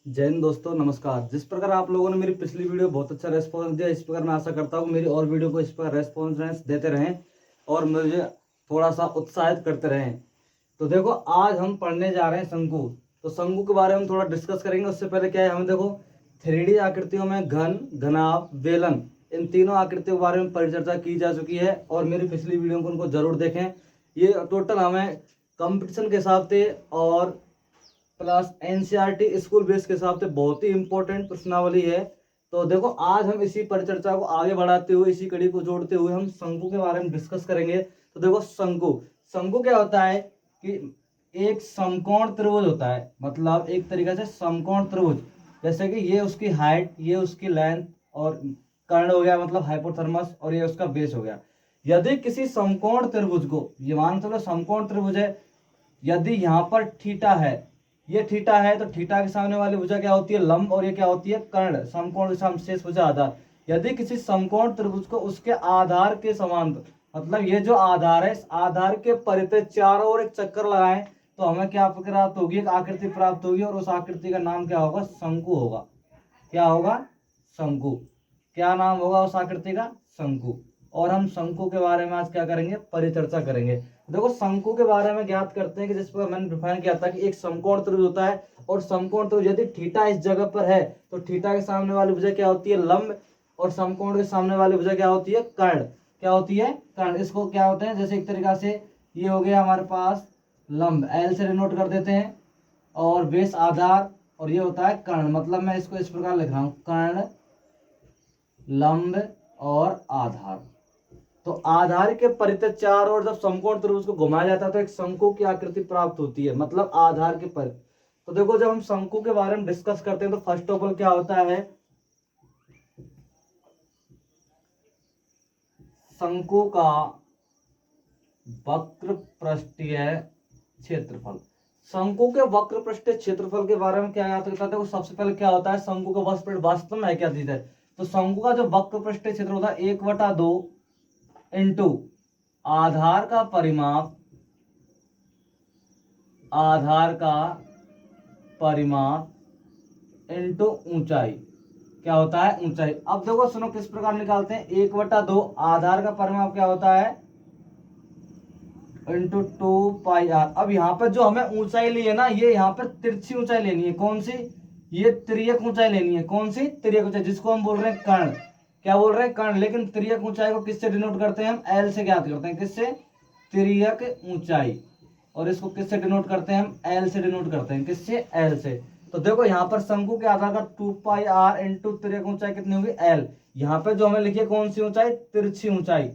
जय हिंद दोस्तों, नमस्कार। जिस प्रकार आप लोगों ने मेरी पिछली वीडियो बहुत अच्छा रेस्पॉन्स दिया, इस प्रकार मैं आशा करता हूँ मेरी और वीडियो को इस प्रकार रेस्पॉन्स देते रहें और मुझे थोड़ा सा उत्साहित करते रहें। तो देखो, आज हम पढ़ने जा रहे हैं शंकु। तो शंकु के बारे में थोड़ा डिस्कस करेंगे। उससे पहले क्या है, हमें देखो 3D आकृतियों में घन, घनाभ, बेलन, इन तीनों आकृतियों के बारे में परिचर्चा की जा चुकी है और मेरी पिछली वीडियो को उनको जरूर देखें। ये टोटल हमें कंपटीशन के हिसाब से और प्लस एनसीईआरटी स्कूल बेस के हिसाब से बहुत ही इंपॉर्टेंट प्रश्नावली है। तो देखो, आज हम इसी परिचर्चा को आगे बढ़ाते हुए, इसी कड़ी को जोड़ते हुए हम शंकु के बारे में डिस्कस करेंगे। तो देखो, शंकु शंकु क्या होता है कि एक समकोण त्रिभुज होता है। मतलब एक तरीके से समकोण त्रिभुज, जैसे कि ये उसकी हाइट, ये उसकी लेंथ और कर्ण हो गया, मतलब हाइपोथर्मस, और ये उसका बेस हो गया। यदि किसी समकोण त्रिभुज को, ये मान चलो समकोण त्रिभुज है, यदि यहाँ पर थीटा है, ये थीटा है, तो थीटा के सामने वाली भुजा क्या होती है, लंब, और ये क्या होती है, कर्ण। समकोण के सामने शेष भुजा आधार। यदि किसी समकोण त्रिभुज को उसके आधार के समांतर, मतलब ये जो आधार है, इस आधार के परितः चारों ओर एक चक्कर लगाएं, तो हमें क्या प्राप्त होगी, एक आकृति प्राप्त होगी, और उस आकृति का नाम क्या होगा, शंकु होगा। क्या होगा, शंकु। क्या नाम होगा उस आकृति का, शंकु। और हम शंकु के बारे में आज क्या करेंगे, परिचर्चा करेंगे। देखो, शंकु के बारे में ज्ञात करते हैं कि जिस पर मैंने डिफाइन किया था कि एक समकोण त्रिभुज होता है, और समकोण त्रिभुज यदि थीटा इस जगह पर है, तो थीटा के सामने वाली भुजा क्या होती है, लंब, और समकोण के सामने वाली भुजा क्या होती है, कर्ण। क्या होती है, कर्ण। इसको क्या होते हैं, जैसे एक तरीका से ये हो गया हमारे पास लंब, एल से डिनोट कर देते हैं, और बेस आधार, और ये होता है कर्ण। मतलब मैं इसको इस प्रकार लिख रहा हूं, कर्ण, लंब और आधार। तो आधार के परितः चार ओर जब समकोण त्रिभुज को घुमाया जाता है तो एक शंकु की आकृति प्राप्त होती है, मतलब आधार के पर। तो देखो, जब हम शंकु के बारे में डिस्कस करते हैं तो फर्स्ट ऑफ ऑल क्या होता है, शंकु का वक्र पृष्ठीय क्षेत्रफल। शंकु के वक्र पृष्ठीय क्षेत्रफल के बारे में क्या याद रखता है, देखो सबसे पहले क्या होता है, शंकु का वक्र पृष्ठ वास्तव में है क्या चीज है। तो शंकु का जो वक्र पृष्ठीय क्षेत्र होता है 1/2 इंटू आधार का परिमाप, आधार का परिमाप इंटू ऊंचाई। क्या होता है, ऊंचाई। अब देखो सुनो, किस प्रकार निकालते हैं, 1/2 आधार का परिमाप क्या होता है, इंटू 2πr। अब यहाँ पर जो हमें ऊंचाई ली है ना, ये यहाँ पर तिरछी ऊंचाई लेनी है। कौन सी, ये तिर्यक ऊंचाई लेनी है। कौन सी, तिर्यक ऊंचाई, जिसको हम बोल रहे हैं कर्ण। क्या बोल रहे हैं, कर्ण। लेकिन तिर्यक ऊंचाई को किससे डिनोट करते हैं, हम एल से ज्ञात करते हैं। किससे, तिर्यक ऊंचाई। और इसको किससे डिनोट करते हैं, हम एल से डिनोट करते हैं। किससे, एल से। तो देखो यहाँ पर शंकु के आधार का 2πr इंटू तिर्यक ऊंचाई कितनी होगी, एल। यहाँ पे जो हमें लिखी है कौन सी ऊंचाई, तिरछी ऊंचाई,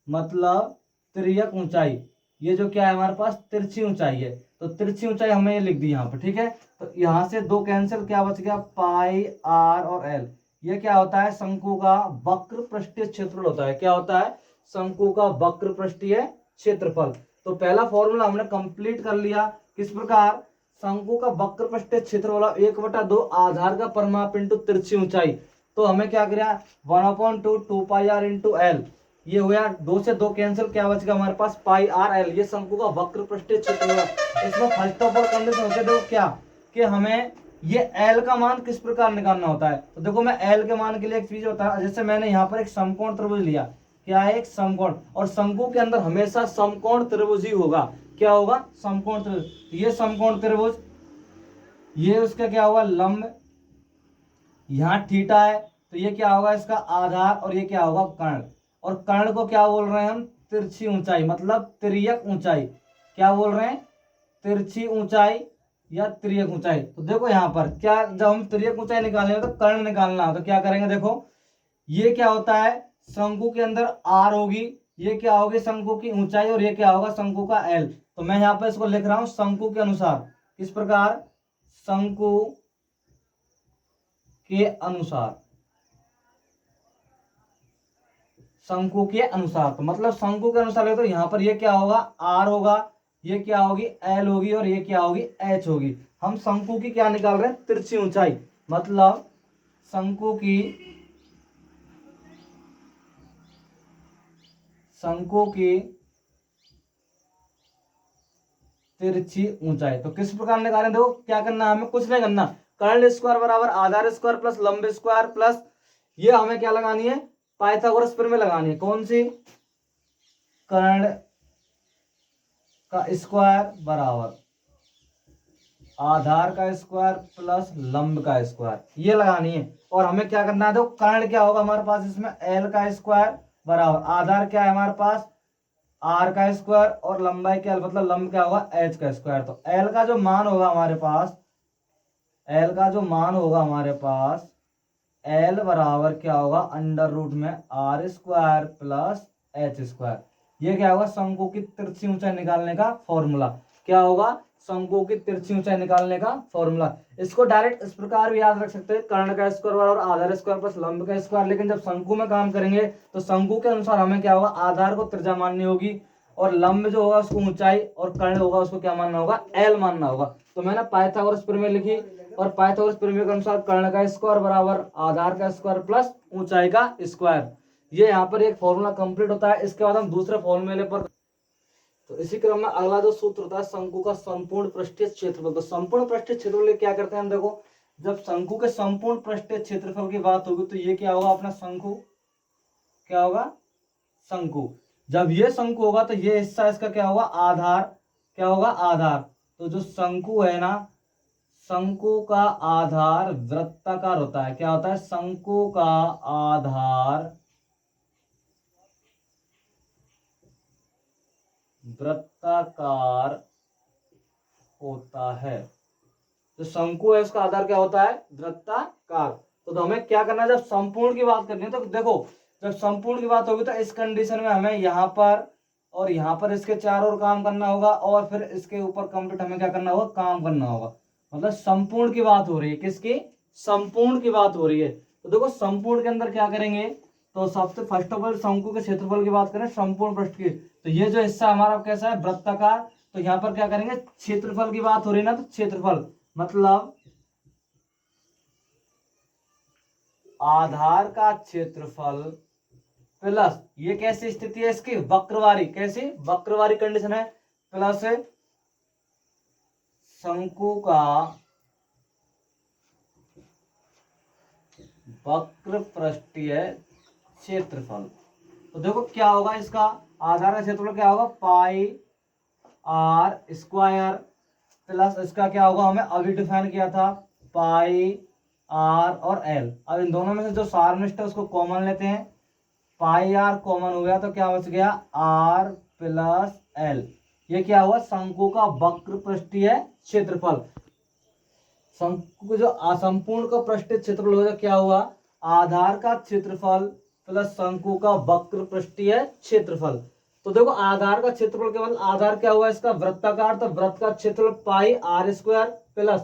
मतलब तिर्यक ऊंचाई। ये जो क्या है हमारे पास, तिरछी ऊंचाई है। तो तिरछी ऊंचाई हमने ये लिख दी यहाँ पर, ठीक है। तो यहाँ से दो कैंसिल, क्या बच गया, पाई आर और एल। ये क्या होता है, शंकु का वक्र पृष्ठीय क्षेत्रफल होता है। क्या होता है, शंकु का वक्र पृष्ठीय क्षेत्रफल। तो पहला फॉर्मूला हमने कंप्लीट कर लिया। किस प्रकार, शंकु का वक्र पृष्ठीय क्षेत्रफल 1/2 आधार का परिमाप इंटू तिरछी ऊंचाई। तो हमें क्या किया, 1/2 2πr इंटू एल। ये हो गया, दो से दो कैंसिल, क्या बच गया हमारे पास, पाई आर एल। ये शंकु का वक्र पृष्ठीय क्षेत्रफल। इसमें फर्स्ट ऑफ ऑल कंडीशन होती है, देखो क्या, कि हमें ये एल का मान किस प्रकार निकालना होता है। तो देखो, मैं एल के मान के लिए एक चीज होता है, जैसे मैंने यहाँ पर एक समकोण त्रिभुज लिया। क्या है, एक समकोण, और शंकु के अंदर हमेशा समकोण त्रिभुज ही होगा। क्या होगा, समकोण त्रिभुज। ये समकोण त्रिभुज, ये उसका क्या होगा, लंब, यहाँ थीटा है, तो ये क्या होगा, इसका आधार, और ये क्या होगा, कर्ण। और कर्ण को क्या बोल रहे हैं हम, तिरछी ऊंचाई, मतलब तिर्यक ऊंचाई। क्या बोल रहे हैं, तिरछी ऊंचाई या तिर्यक ऊंचाई। तो देखो यहाँ पर क्या, जब हम तिर्यक ऊंचाई निकालने तो कर्ण निकालना है, तो क्या करेंगे, देखो ये क्या होता है, शंकु के अंदर आर होगी, ये क्या होगी, शंकु की ऊंचाई, और ये क्या होगा, शंकु का एल। तो मैं यहाँ पर इसको लिख रहा हूं शंकु के अनुसार। किस प्रकार, शंकु के अनुसार, शंकु के अनुसार। तो मतलब शंकु के अनुसार है, तो यहाँ पर ये क्या होगा, आर होगा, ये क्या होगी, एल होगी, और ये क्या होगी, एच होगी। हम शंकु की क्या निकाल रहे हैं, तिरछी ऊंचाई। मतलब शंकु की, शंकु की तिरछी ऊंचाई। तो किस प्रकार निकालें, देखो क्या करना है, हमें कुछ नहीं करना, कर्ण स्क्वायर बराबर आधार स्क्वायर प्लस लंब स्क्वायर प्लस ये हमें क्या लगानी है, पाइथागोरस प्रमेय लगानी है। कौन सी? कर्ण का स्क्वायर बराबर आधार का स्क्वायर प्लस लंब का स्क्वायर, ये लगानी है। और हमें क्या करना है, तो कर्ण क्या होगा हमारे पास इसमें, एल का स्क्वायर बराबर आधार क्या है हमारे पास, आर का स्क्वायर, और लंबाई क्या मतलब लंब क्या होगा, एच का स्क्वायर। तो एल का जो मान होगा हमारे पास, एल का जो मान होगा हमारे पास, एल बराबर क्या होगा, अंडर रूट में R square plus H square. ये क्या होगा, शंकु की तिरछी ऊंचाई निकालने का फॉर्मूला। क्या होगा, शंकु की तिरछी ऊंचाई निकालने का फॉर्मूला। इसको डायरेक्ट इस प्रकार भी याद रख सकते हैं, कर्ण का स्क्वायर और आधार स्क्वायर प्लस लंब का स्क्वायर। लेकिन जब शंकु में काम करेंगे तो शंकु के अनुसार हमें क्या होगा, आधार को त्रिज्या माननी होगी और लंब जो होगा उसको ऊंचाई और कर्ण होगा उसको क्या मानना होगा, एल मानना होगा। तो मैंने पाइथागोरस प्रमेय लिखी और पाइथागोरस प्रमेय के अनुसार कर्ण का स्क्वायर बराबर आधार का स्क्वायर प्लस ऊंचाई का स्क्वायर। ये यहाँ पर एक फॉर्मूला कंप्लीट होता है। इसके बाद हम दूसरे फॉर्मूले पर, तो इसी क्रम में अगला जो सूत्र होता है शंकु का संपूर्ण पृष्ठीय क्षेत्रफल। तो संपूर्ण पृष्ठीय क्षेत्रफल क्या करते हैं हम, देखो जब शंकु के संपूर्ण पृष्ठीय क्षेत्रफल की बात होगी तो ये क्या होगा अपना शंकु, क्या होगा शंकु। जब ये शंकु होगा तो ये हिस्सा इसका क्या होगा, आधार, क्या होगा आधार। तो जो शंकु है ना, शंकु का आधार वृत्ताकार होता है। क्या होता है, शंकु का आधार वृत्ताकार होता है। जो शंकु है उसका आधार क्या होता है, वृत्ताकार। तो हमें क्या करना है, जब संपूर्ण की बात करनी है तो देखो जब संपूर्ण की बात होगी तो इस कंडीशन में हमें यहाँ पर और यहाँ पर इसके चारों ओर काम करना होगा और फिर इसके ऊपर कंप्लीट हमें क्या करना होगा, काम करना होगा। मतलब संपूर्ण की बात हो रही है, किसकी, संपूर्ण की बात हो रही है। तो देखो संपूर्ण के अंदर क्या करेंगे, तो सबसे फर्स्ट ऑफ ऑल शंकु के क्षेत्रफल की बात करें संपूर्ण पृष्ठ की, तो ये जो हिस्सा हमारा कैसा है, वृत्ताकार। तो यहाँ पर क्या करेंगे, क्षेत्रफल की बात हो रही है ना, तो क्षेत्रफल मतलब आधार का क्षेत्रफल प्लस ये कैसी स्थिति है इसकी, वक्रवारी, कैसी वक्रवारी कंडीशन है, प्लस शंकु का वक्र पृष्ठीय क्षेत्रफल। तो देखो क्या होगा, इसका आधार का क्षेत्रफल क्या होगा, पाई आर स्क्वायर प्लस इसका क्या होगा, हमें अभी डिफाइन किया था पाई आर और एल। अब इन दोनों में से जो सारनिष्ठ है उसको कॉमन लेते हैं, पाई आर कॉमन हो गया तो क्या बच गया, आर प्लस एल। ये क्या हुआ, शंकु का वक्र पृष्ठीय क्षेत्रफल। शंकु जो असंपूर्ण का पृष्ठीय क्षेत्रफल होगा क्या हुआ, आधार का क्षेत्रफल प्लस शंकु का वक्र पृष्ठीय क्षेत्रफल। तो देखो आधार का क्षेत्रफल केवल आधार क्या हुआ इसका, वृत्ताकार, तो वृत्त का क्षेत्रफल पाई आर स्क्वायर प्लस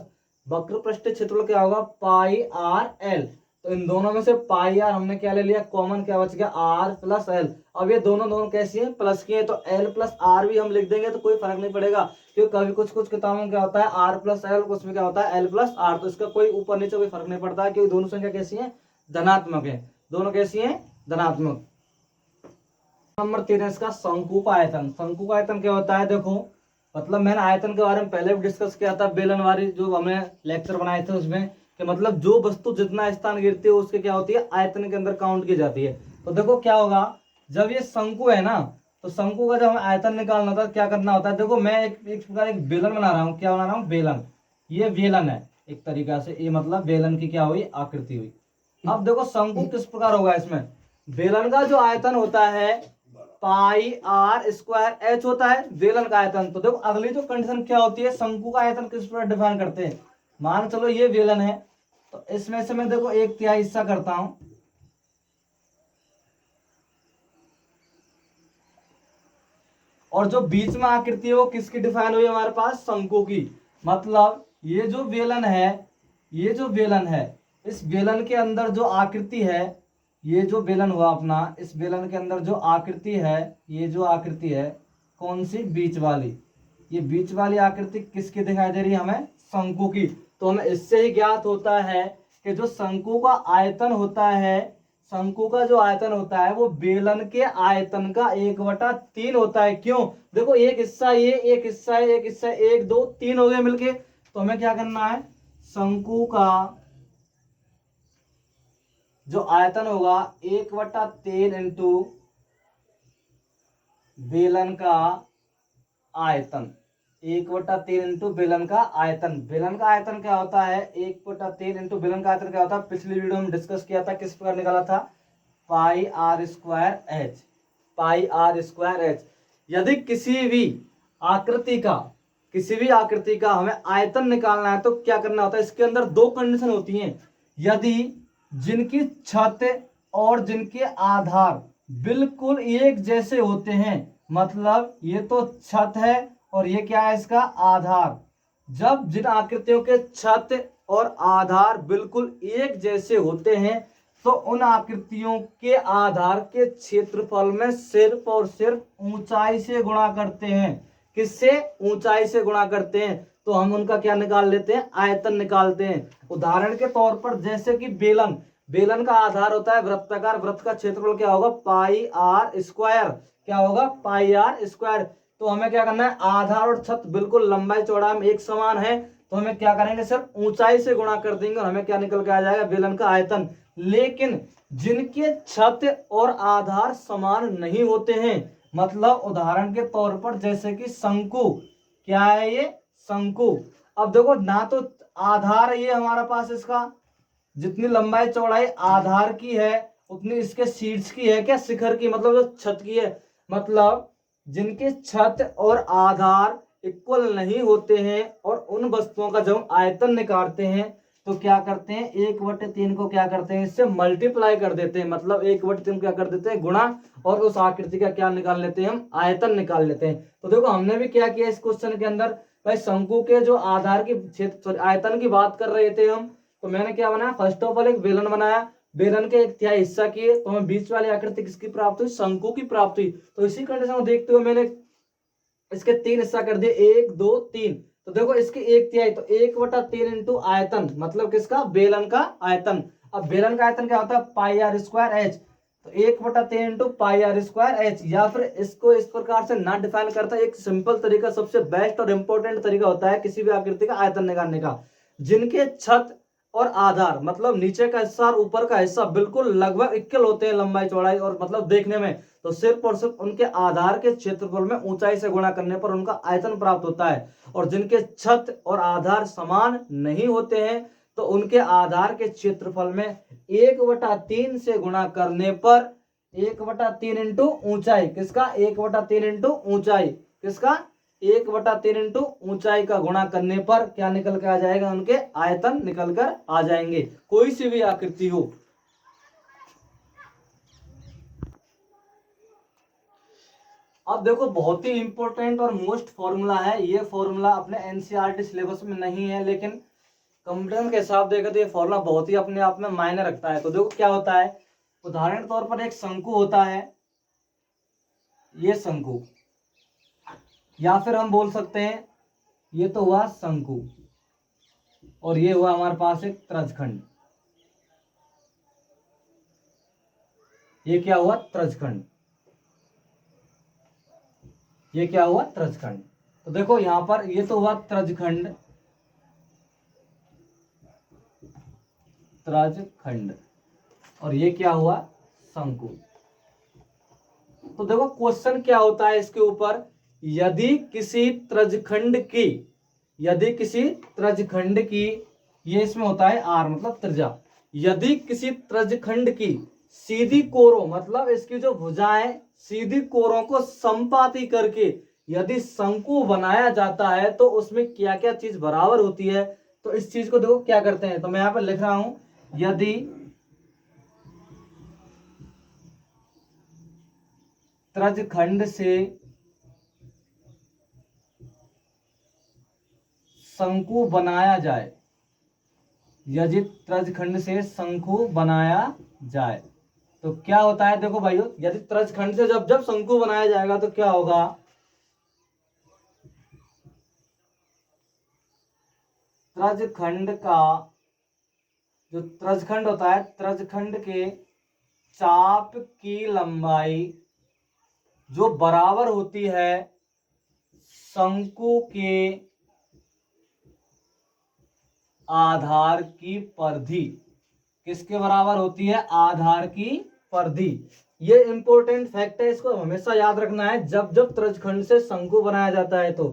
वक्र पृष्ठीय क्षेत्रफल क्या होगा, पाई आर एल। तो इन दोनों में से पाई आर हमने क्या ले लिया कॉमन, क्या बच गया, आर प्लस एल। अब ये दोनों दोनों कैसी हैं, प्लस की है, तो एल प्लस आर भी हम लिख देंगे तो कोई फर्क नहीं पड़ेगा, क्योंकि कभी कुछ कुछ किताबों में क्या होता है आर प्लस एल, कुछ में क्या होता है एल प्लस आर। तो इसका कोई ऊपर नीचे कोई फर्क नहीं पड़ता है, क्योंकि दोनों संख्या कैसी है, धनात्मक है, दोनों कैसी है, धनात्मक। नंबर 13 इसका शंकु का आयतन। शंकु का आयतन क्या होता है, देखो मतलब मैंने आयतन के बारे में पहले भी डिस्कस किया था, बेलनवारी जो हमने लेक्चर बनाए थे उसमें, कि मतलब जो वस्तु जितना स्थान गिरती है उसके क्या होती है, आयतन के अंदर काउंट की जाती है। तो देखो क्या होगा, जब ये शंकु है ना, तो शंकु का जब हमें आयतन निकालना होता है क्या करना होता है, देखो मैं एक प्रकार एक बेलन बना रहा हूँ, क्या बना रहा हूँ, बेलन। ये बेलन है एक तरीका से, ये मतलब बेलन की क्या हुई, आकृति हुई। अब देखो शंकु किस प्रकार होगा, इसमें बेलन का जो आयतन होता है पाई आर स्क्वायर एच होता है बेलन का आयतन। तो देखो अगली जो कंडीशन क्या होती है, शंकु का आयतन किस प्रकार डिफाइन करते हैं, मान चलो ये बेलन है, तो इसमें से मैं देखो 1/3 हिस्सा करता हूं, और जो बीच में आकृति है वो किसकी डिफाइन हुई हमारे पास, शंकु की। मतलब ये जो बेलन है, ये जो बेलन है, इस बेलन के अंदर जो आकृति है, ये जो बेलन हुआ अपना, इस बेलन के अंदर जो आकृति है, ये जो आकृति है कौन सी, बीच वाली, ये बीच वाली आकृति किसकी दिखाई दे रही है हमें, शंकु की। तो हमें इससे ही ज्ञात होता है कि जो शंकु का आयतन होता है, शंकु का जो आयतन होता है वो बेलन के आयतन का 1/3 होता है। क्यों, देखो एक हिस्सा ये, एक हिस्सा है, एक हिस्सा 1 2 3 हो गए मिलके। तो हमें क्या करना है, शंकु का जो आयतन होगा 1/3 इंटू बेलन का आयतन, 1/3 इंटू बेलन का आयतन। बेलन का आयतन क्या होता है, 1/3 इंटू बेलन का आयतन क्या होता है, पिछली वीडियो में डिस्कस किया था, किस प्रकार निकाला था, pi R square H, pi R square H. यदि किसी भी आकृति का हमें आयतन निकालना है तो क्या करना होता है, इसके अंदर दो कंडीशन होती हैं। यदि जिनकी छत और जिनके आधार बिल्कुल एक जैसे होते हैं, मतलब ये तो छत है और ये क्या है, इसका आधार। जब जिन आकृतियों के छत और आधार बिल्कुल एक जैसे होते हैं तो उन आकृतियों के आधार के क्षेत्रफल में सिर्फ और सिर्फ ऊंचाई से गुणा करते हैं। किससे, ऊंचाई से गुणा करते हैं। तो हम उनका क्या निकाल लेते हैं, आयतन निकालते हैं। उदाहरण के तौर पर जैसे कि बेलन का आधार होता है वृत्ताकार, वृत्त का क्षेत्रफल क्या होगा, पाई आर स्क्वायर, क्या होगा, पाई आर स्क्वायर। तो हमें क्या करना है, आधार और छत बिल्कुल लंबाई चौड़ाई में एक समान है, तो हमें क्या करेंगे, सिर्फ ऊंचाई से गुणा कर देंगे और हमें क्या निकल के आ जाएगा, बेलन का आयतन। लेकिन जिनके छत और आधार समान नहीं होते हैं, मतलब उदाहरण के तौर पर जैसे कि शंकु, क्या है ये, शंकु। अब देखो ना तो आधार है ये हमारा पास, इसका जितनी लंबाई चौड़ाई आधार की है उतनी इसके शीर्ष की है, क्या, शिखर की, मतलब जो छत की है। मतलब जिनके छत और आधार इक्वल नहीं होते हैं और उन वस्तुओं का जब आयतन निकालते हैं तो क्या करते हैं, 1/3 को क्या करते हैं, इससे मल्टीप्लाई कर देते हैं, मतलब 1/3 क्या कर देते हैं, गुणा, और उस आकृति का क्या निकाल लेते हैं, हम आयतन निकाल लेते हैं। तो देखो हमने भी क्या किया इस क्वेश्चन के अंदर, भाई शंकु के जो आधार की क्षेत्र आयतन की बात कर रहे थे हम, तो मैंने क्या बनाया, फर्स्ट ऑफ ऑल एक बेलन बनाया, बेलन के एक तिहाई हिस्सा किए तो हमें बीच वाली आकृति किसकी प्राप्त हुई, शंकु की प्राप्त हुई। तो इसी कंडीशन को देखते हुए मैंने इसके 3 हिस्सा कर दिए, 1 2 3। तो देखो इसके 1/3, तो 1/3 इंटू आयतन, मतलब किसका, बेलन का आयतन। अब बेलन का आयतन क्या होता है, पाई आर स्क्वायर एच। तो 1/3 into pi R square H, या फिर इसको इस प्रकार से ना डिफाइन करता है, एक सिंपल तरीका, सबसे बेस्ट और इंपॉर्टेंट तरीका होता है किसी भी आकृति का आयतन निकालने का। जिनके छत और आधार, मतलब नीचे का हिस्सा और ऊपर का हिस्सा बिल्कुल लगभग इक्वल होते हैं लंबाई चौड़ाई और मतलब देखने में, तो सिर्फ और सिर्फ उनके आधार के क्षेत्रफल में ऊंचाई से गुणा करने पर उनका आयतन प्राप्त होता है। और जिनके छत और आधार समान नहीं होते हैं तो उनके आधार के क्षेत्रफल में 1/3 से गुणा करने पर, 1/3 इंटू ऊंचाई, किसका, 1/3 इंटू ऊंचाई, किसका, 1/3 इंटू ऊंचाई का गुणा करने पर क्या निकल कर आ जाएगा, उनके आयतन निकल कर आ जाएंगे, कोई सी भी आकृति हो। अब देखो बहुत ही इंपॉर्टेंट और मोस्ट फॉर्मूला है ये, फॉर्मूला अपने एनसीईआरटी सिलेबस में नहीं है, लेकिन कंप्यूटर के हिसाब देखा तो ये फॉर्मूला बहुत ही अपने आप में मायने रखता है। तो देखो क्या होता है, उदाहरण के तौर पर एक शंकु होता है, ये शंकु, या फिर हम बोल सकते हैं ये तो हुआ शंकु और ये हुआ हमारे पास एक त्रजखंड, ये क्या हुआ, त्रजखंड, ये क्या हुआ, त्रजखंड। तो देखो यहां पर ये तो हुआ त्रजखंड, त्रजखंड, और ये क्या हुआ, शंकु। तो देखो क्वेश्चन क्या होता है इसके ऊपर, यदि किसी त्रजखंड की, यदि किसी त्रजखंड की, ये इसमें होता है आर मतलब त्रिज्या, यदि किसी त्रजखंड की सीधी कोरों, मतलब इसकी जो भुजाएं सीधी कोरों को संपाती करके यदि शंकु बनाया जाता है तो उसमें क्या क्या चीज बराबर होती है। तो इस चीज को देखो क्या करते हैं, तो मैं यहां पर लिख रहा हूं, यदि त्रजखंड से शंकु बनाया जाए, यदि त्रजखंड से शंकु बनाया जाए तो क्या होता है, देखो भाइयों, यदि त्रजखंड से जब जब शंकु बनाया जाएगा तो क्या होगा, त्रजखंड का जो त्रजखंड होता है, त्रजखंड के चाप की लंबाई जो बराबर होती है शंकु के आधार की परिधि किसके बराबर होती है? आधार की परिधि। ये इंपॉर्टेंट फैक्ट है, इसको हमेशा याद रखना है। जब जब त्रिज्यखंड से शंकु बनाया जाता है तो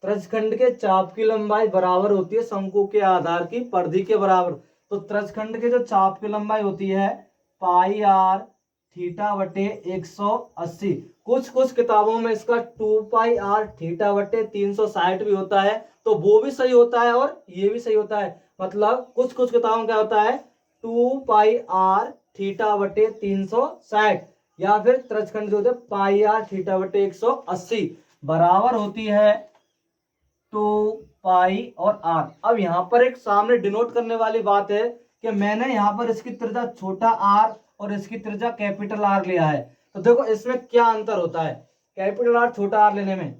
त्रिज्यखंड के चाप की लंबाई बराबर होती है शंकु के आधार की परिधि के बराबर। तो त्रिज्यखंड के जो चाप की लंबाई होती है पाई आर थीटा बटे 180। कुछ कुछ किताबों में इसका 2 पाई आर थीटा बटे 360 भी होता है, तो वो भी सही होता है और ये भी सही होता है। मतलब कुछ कुछ किताबों में क्या होता है 2 पाई आर थीटा बटे 360, या फिर त्रिज्यखंड जो होते हैं पाई आर थीटा बटे 180 बराबर होती है 2 पाई और आर। अब यहाँ पर एक सामने डिनोट करने वाली बात है कि मैंने यहाँ पर इसकी त्रिज्या छोटा आर और इसकी त्रिज्या कैपिटल आर लिया है। तो देखो इसमें क्या अंतर होता है कैपिटल आर छोटा आर लेने में।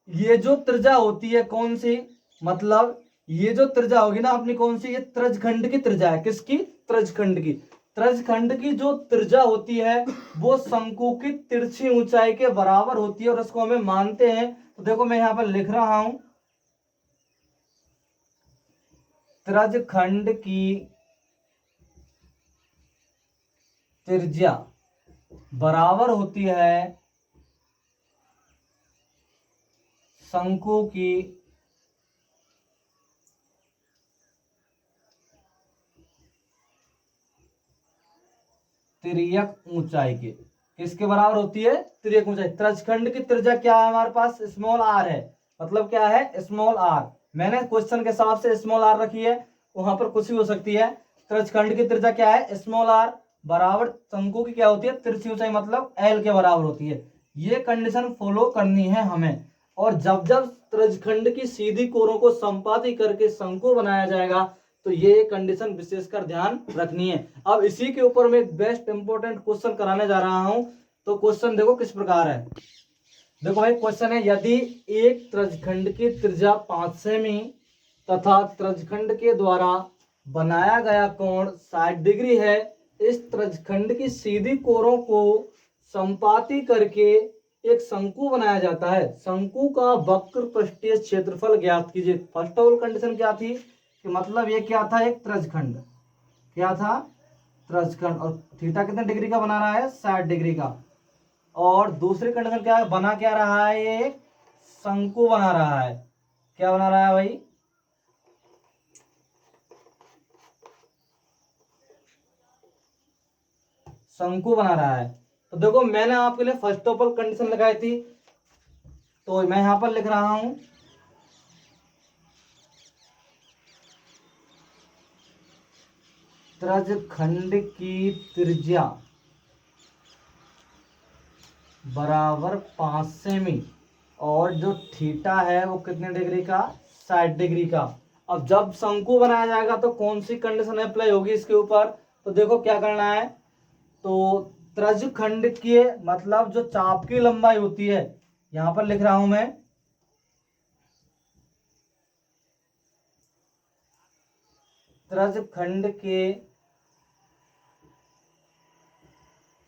ये जो त्रिज्या होती है कौन सी, मतलब ये जो त्रिज्या होगी ना अपनी कौन सी, ये त्रिज्यखंड की त्रिज्या है। किसकी? त्रिज्यखंड की। त्रिज्यखंड की जो त्रिज्या होती है वो शंकु की तिरछी ऊंचाई के बराबर होती है और इसको हमें मानते हैं। तो देखो मैं यहां पर लिख रहा हूं त्रिज्यखंड की त्रिज्या बराबर होती है शंकु की तिर्यक ऊंचाई के। किसके बराबर होती है? तिर्यक ऊंचाई। त्रिज्यखंड की त्रिज्या क्या है हमारे पास? स्मॉल आर है। मतलब क्या है? Small are. मैंने क्वेश्चन के हिसाब से स्मॉल आर रखी है, वहां पर कुछ भी हो सकती है। त्रिज्यखंड की त्रिज्या क्या है? स्मॉल आर बराबर शंकु की क्या होती है? तिरछी ऊंचाई, मतलब एल के बराबर होती है। ये कंडीशन फॉलो करनी है हमें। और जब जब त्रिज्यखंड की सीधी कोरों को संपाती करके शंकु बनाया जाएगा तो ये कंडीशन विशेषकर ध्यान रखनी है। अब इसी के ऊपर मैं एक बेस्ट इंपॉर्टेंट क्वेश्चन कराने जा रहा हूं। तो क्वेश्चन देखो किस प्रकार है। देखो भाई क्वेश्चन है, यदि एक त्रिज्यखंड की त्रिज्या 5 सेमी तथा त्रिज्यखंड के द्वारा बनाया गया कोण 60 डिग्री है, इस त्रिज्यखंड की सीधी कोरों को संपाती करके एक शंकु बनाया जाता है। शंकु का वक्र पृष्ठीय क्षेत्रफल ज्ञात कीजिए। फर्स्ट ऑफ ऑल कंडीशन क्या थी कि मतलब ये क्या था? एक त्रिज्यखंड। क्या था? त्रिज्यखंड। और थीटा कितने डिग्री का बना रहा है? 60 डिग्री का। और दूसरी कंडीशन क्या है? बना क्या रहा है? ये एक शंकु बना रहा है। क्या बना रहा है भाई? शंकु बना रहा है। तो देखो मैंने आपके लिए फर्स्ट ऑफ ऑल कंडीशन लगाई थी, तो मैं यहां पर लिख रहा हूं त्रिज्यखंड की त्रिज्या बराबर 5 सेमी और जो थीटा है वो कितने डिग्री का? 60 डिग्री का। अब जब शंकु बनाया जाएगा तो कौन सी कंडीशन अप्लाई होगी इसके ऊपर? तो देखो क्या करना है। तो त्रिज्यखंड के मतलब जो चाप की लंबाई होती है, यहां पर लिख रहा हूं मैं त्रिज्यखंड के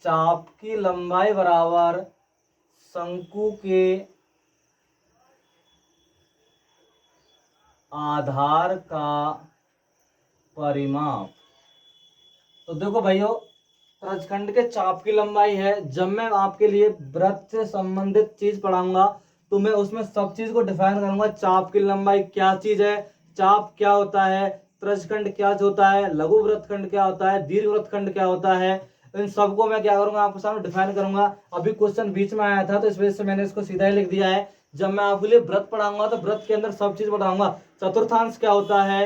चाप की लंबाई बराबर शंकु के आधार का परिमाप। तो देखो भाइयों त्रिज्यखंड के चाप की लंबाई है। जब मैं आपके लिए वृत्त से संबंधित चीज पढ़ाऊंगा तो मैं उसमें सब चीज को डिफाइन करूंगा। चाप की लंबाई क्या चीज है, चाप क्या होता है, त्रिज्यखंड क्या होता है, लघु वृत्तखंड क्या होता है, दीर्घ वृत्तखंड क्या होता है, इन सबको मैं क्या करूंगा आपके सामने डिफाइन करूंगा। अभी क्वेश्चन बीच में आया था तो इस वजह से मैंने इसको सीधा ही लिख दिया है। जब मैं आपके लिए वृत्त पढ़ाऊंगा तो वृत्त के अंदर सब चीज बताऊंगा। चतुर्थांश क्या होता है,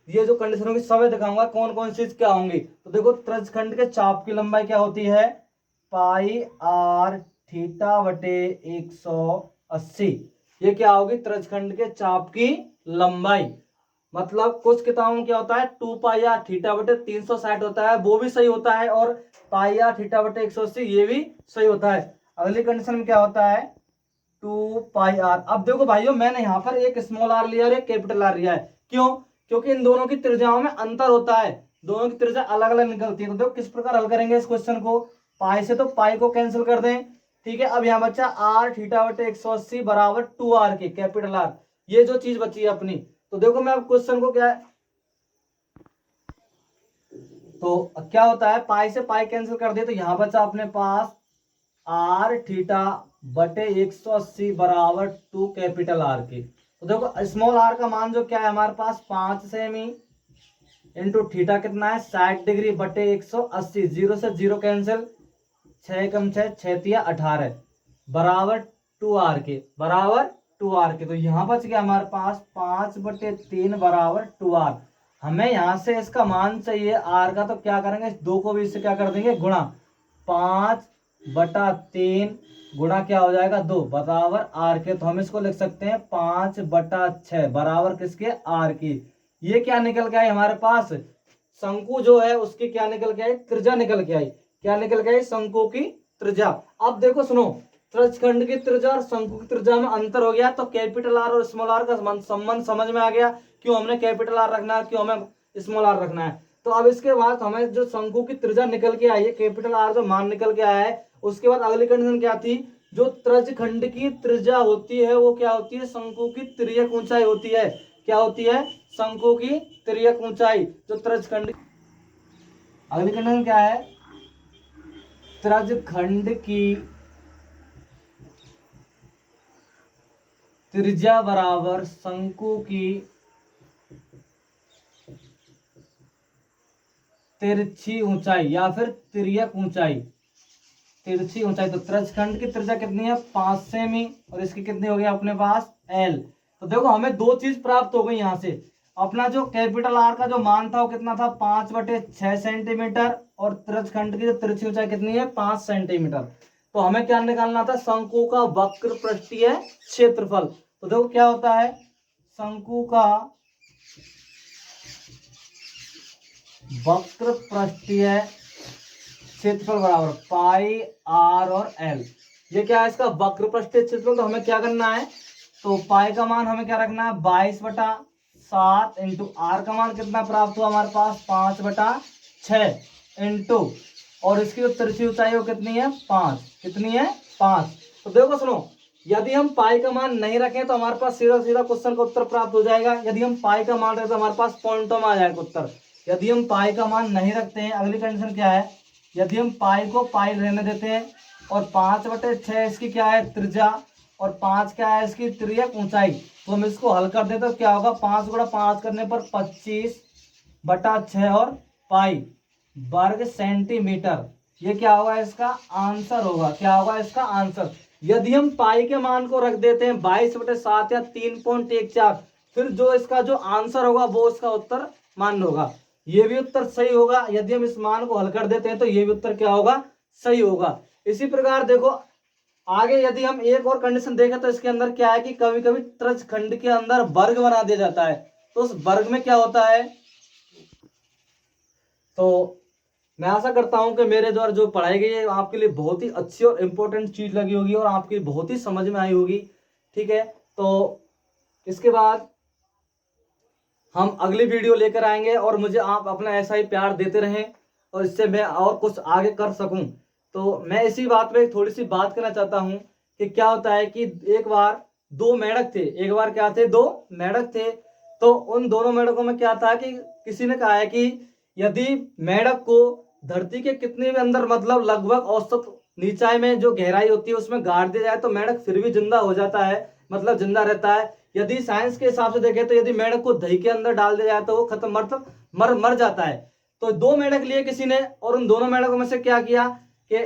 ये जो कंडीशन होगी सब दिखाऊंगा कौन कौन चीज क्या होंगी। तो देखो त्रिज्यखंड के चाप की लंबाई क्या होती है? पाई आर थीटा बटे 180। ये क्या होगी? त्रिज्यखंड के चाप की लंबाई। मतलब कुछ किताबों में क्या होता है 2 पाई आर थीटा बटे 360 होता है, वो भी सही होता है। और पाई आर थीटा बटे 180 ये भी सही होता है। अगली कंडीशन में क्या होता है 2 पाई आर। अब देखो भाइयों मैंने यहाँ पर एक स्मॉल आर लिया और एक कैपिटल आर लिया है। क्यों? क्योंकि इन दोनों की त्रिज्याओं में अंतर होता है, दोनों की त्रिज्या अलग अलग निकलती है। तो देखो किस प्रकार हल करेंगे इस क्वेश्चन को। पाई से तो पाई को कैंसिल कर दें, ठीक है। अब यहाँ बच्चा आर थीटा बटे 180 बराबर 2 आर के कैपिटल आर, ये जो चीज बची है अपनी। तो देखो मैं अब क्वेश्चन को क्या तो क्या होता है, पाई से पाई कैंसिल कर दिए तो यहाँ बचा अपने पास आर थीटा बटे 180 बराबर 2 कैपिटल आर के। तो देखो स्मॉल आर का मान जो क्या है हमारे पास 5 सेमी इंटू थीटा कितना है 60 डिग्री बटे 180, 0 से 0 कैंसिल, 6 कम 6 6 18 बराबर 2 आर के, बराबर 2 आर के। तो यहाँ बच गया हमारे पास 5/3 बराबर 2 आर। हमें यहाँ से इसका मान चाहिए आर का, तो क्या करेंगे, 2 को भी इससे क्या कर देंगे गुणा, 5/3 गुणा क्या हो जाएगा 2 बराबर आर के। तो हम इसको लिख सकते हैं 5/6 बराबर किसके, आर की। ये क्या निकल के आई हमारे पास, शंकु जो है उसकी क्या निकल के आई, त्रिज्या निकल के आई। क्या निकल के आई, शंकु की त्रिज्या। अब देखो सुनो, त्रिज्यखंड की त्रिज्या और शंकु की त्रिज्या में अंतर हो गया, तो कैपिटल आर और स्मॉल आर का संबंध समझ में आ गया, क्यों हमने कैपिटल आर रखना है, क्यों हमें स्मॉल आर रखना है। तो अब इसके बाद हमें जो शंकु की त्रिज्या निकल के आई है, कैपिटल आर जो मान निकल के आया है, उसके बाद अगली कंडीशन क्या थी, जो त्रिज्यखंड की त्रिज्या होती है वो क्या होती है, शंकु की तिर्यक ऊंचाई होती है। क्या होती है, शंकु की तिर्यक ऊंचाई जो त्रिज्यखंड। अगली कंडीशन क्या है, त्रिज्यखंड की त्रिज्या बराबर शंकु की तिरछी ऊंचाई या फिर तिर्यक ऊंचाई, तिरछी ऊंचाई। तो त्रिज्यखंड की त्रिज्या कितनी है 5 सेमी और इसकी कितनी हो गई अपने पास एल। तो देखो हमें दो चीज प्राप्त हो गई यहाँ से, अपना जो कैपिटल आर का जो मान था वो कितना था 5/6 सेंटीमीटर और त्रिज्यखंड की जो तिरछी ऊंचाई कितनी है 5 सेंटीमीटर। तो हमें क्या निकालना था, शंकु का वक्र पृष्ठीय क्षेत्रफल। तो देखो क्या होता है, शंकु का वक्र पृष्ठीय क्षेत्रफल बराबर पाई आर और एल। ये क्या है, इसका वक्र पृष्ठीय क्षेत्रफल। तो हमें क्या करना है, तो पाई का मान हमें क्या रखना है 22/7 इंटू आर का मान कितना प्राप्त हुआ हमारे पास 5/6 इंटू, और इसकी जो तिरछी ऊंचाई वो कितनी है 5, कितनी है 5। तो देखो सुनो, यदि हम पाई का मान नहीं रखें तो हमारे पास सीधा सीधा क्वेश्चन का उत्तर प्राप्त हो जाएगा। यदि हम पाई का मान रखें तो हमारे पास पॉइंटों में आ जाएगा उत्तर। यदि हम पाई का मान नहीं रखते हैं, अगली कंडीशन क्या है, यदि हम पाई को पाई रहने देते हैं और 5/6 इसकी क्या है त्रिज्या और 5 क्या है इसकी तिर्यक ऊंचाई, तो हम इसको हल कर देते तो क्या होगा, 5 गुणा 5 करने पर 25/6 और पाई वर्ग सेंटीमीटर। ये क्या होगा, इसका आंसर होगा। क्या होगा इसका आंसर। यदि हम पाई के मान को रख देते हैं 22/7 या 3.14, फिर जो इसका जो आंसर होगा वो इसका उत्तर मान होगा। ये भी उत्तर सही होगा। यदि हम इस मान को हल कर देते हैं तो ये भी उत्तर क्या होगा, सही होगा। इसी प्रकार देखो आगे यदि हम एक और कंडीशन देखें तो इसके अंदर क्या है कि कभी कभी त्रिज्यखंड के अंदर वर्ग बना दिया जाता है, तो उस वर्ग में क्या होता है। तो मैं आशा करता हूं कि मेरे द्वारा जो पढ़ाई गई है आपके लिए बहुत ही अच्छी और इम्पोर्टेंट चीज लगी होगी और आपकी बहुत ही समझ में आई होगी। ठीक है, तो इसके बाद हम अगली वीडियो लेकर आएंगे और मुझे आप अपना ऐसा ही प्यार देते रहें और इससे मैं और कुछ आगे कर सकूं। तो मैं इसी बात पे थोड़ी सी बात करना चाहता हूं कि क्या होता है कि एक बार दो मेंढक थे, एक बार क्या थे, दो मेंढक थे। तो उन दोनों मेंढकों में क्या था कि किसी ने कहा है कि यदि मेंढक को धरती के कितने भी अंदर मतलब लगभग औसत नीचाई में जो गहराई होती है उसमें गाड़ दिया जाए तो मेंढक फिर भी जिंदा हो जाता है, मतलब जिंदा रहता है। यदि साइंस के हिसाब से देखें तो यदि मेंढक को दही के अंदर डाल दिया जाए तो वो खत्म मर जाता है। तो दो मेंढक लिए किसी ने और उन दोनों मेंढकों में से क्या किया कि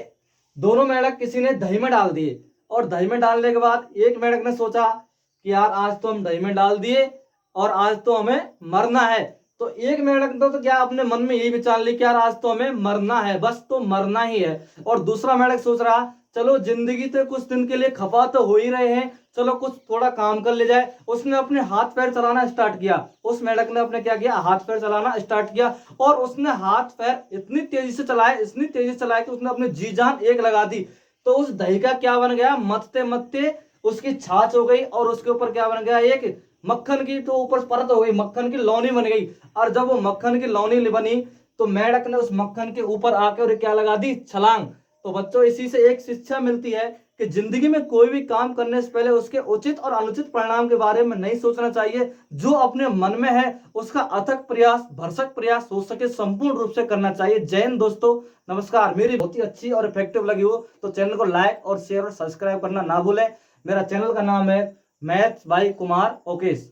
दोनों मेंढक किसी ने दही में डाल दिए, और दही में डालने के बाद एक मेंढक ने सोचा कि यार आज तो हम दही में डाल दिए और आज तो हमें मरना है। तो एक मेंढक तो क्या अपने मन में यही विचार ली कि यार आज तो हमें मरना है, बस तो मरना ही है। और दूसरा मेंढक सोच रहा चलो जिंदगी तो कुछ दिन के लिए खफा तो हो ही रहे हैं, चलो कुछ थोड़ा काम कर ले जाए। उसने अपने हाथ पैर चलाना स्टार्ट किया, उस मेंढक ने अपने क्या किया हाथ पैर चलाना स्टार्ट किया, और उसने हाथ पैर इतनी तेजी से चलाए, इतनी तेजी से चलाए कि उसने अपनी जी जान एक लगा दी। तो उस दही का क्या बन गया, मथते मथते उसकी छाछ हो गई और उसके ऊपर क्या बन गया, एक मक्खन की तो ऊपर परत हो गई, मक्खन की लौनी बन गई। और जब वो मक्खन की लौनी बनी तो मेंढक ने उस मक्खन के ऊपर आकर क्या लगा दी, छलांग। तो बच्चों इसी से एक शिक्षा मिलती है कि जिंदगी में कोई भी काम करने से पहले उसके उचित और अनुचित परिणाम के बारे में नहीं सोचना चाहिए। जो अपने मन में है उसका अथक प्रयास, भरसक प्रयास हो सके संपूर्ण रूप से करना चाहिए। जय हिंद दोस्तों, नमस्कार। मेरी बहुत ही अच्छी और इफेक्टिव लगी हो तो चैनल को लाइक और शेयर और सब्सक्राइब करना ना भूलें। मेरा चैनल का नाम है मैथ्स बाय कुमार ओकेश।